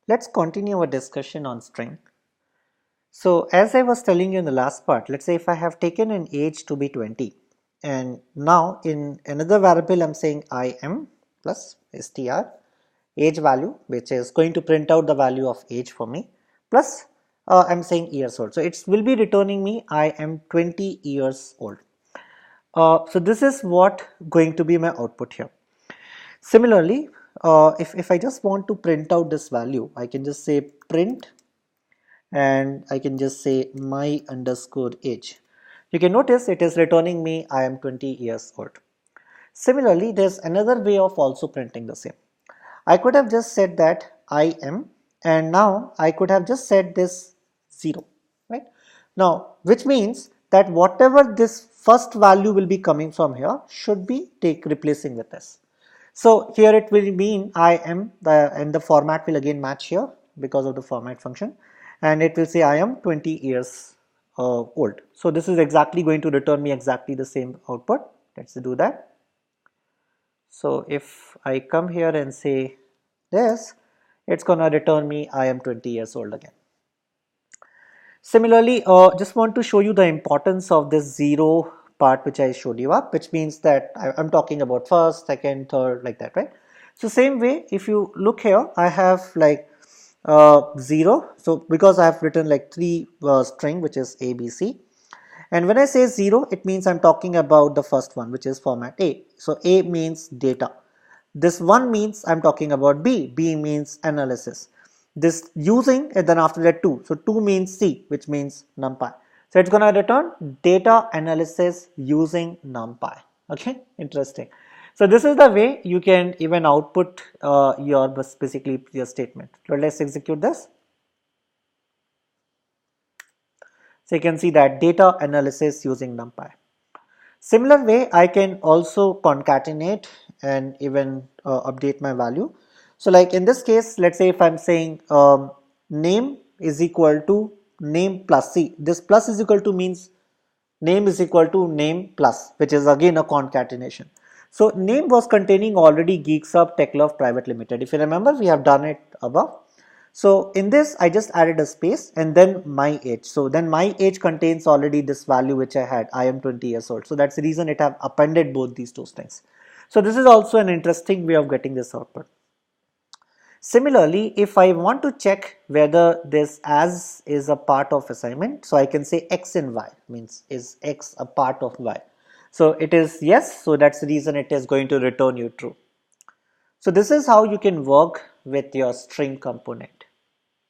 Let's continue our discussion on string. So as I was telling you in the last part, let's say if I have taken an age to be 20 and now in another variable I'm saying I am plus str age value, which is going to print out the value of age for me, plus I'm saying years old. So it will be returning me I am 20 years old. So this is what going to be my output here. Similarly, if I just want to print out this value, I can just say print and I can just say my underscore age. You can notice it is returning me I am 20 years old. Similarly, there's another way of also printing the same. I could have just said that I am, and now I could have just said this 0, right? Now, which means that whatever this first value will be coming from here should be replacing with this. So here it will mean I am and the format will again match here because of the format function, and it will say I am 20 years old. So this is exactly going to return me exactly the same output. Let's do that. So if I come here and say this, it's gonna return me I am 20 years old again. Similarly, just want to show you the importance of this 0 part which I showed you up, which means that I'm talking about first, second, third, like that, right? So same way, if you look here, I have like 0. So because I have written like 3 string, which is ABC. And when I say 0, it means I'm talking about the first one, which is format A. So A means data. This 1 means I'm talking about B. B means analysis. This using, and then after that 2. So 2 means C, which means NumPy. So it's going to return data analysis using NumPy. Okay, interesting. So this is the way you can even output your basically your statement. So let's execute this. So you can see that data analysis using NumPy. Similar way, I can also concatenate and even update my value. So like in this case, let's say if I'm saying name is equal to name plus C, this plus is equal to means name is equal to name plus, which is again a concatenation. So name was containing already Geeks Up TecLov Private Limited. If you remember, we have done it above. So in this, I just added a space and then my age. So then my age contains already this value which I had. I am 20 years old. So that's the reason it have appended both these two strings. So this is also an interesting way of getting this output. Similarly, if I want to check whether this as is a part of assignment, so I can say x and y, means is x a part of y. So it is yes, so that's the reason it is going to return you true. So this is how you can work with your string component.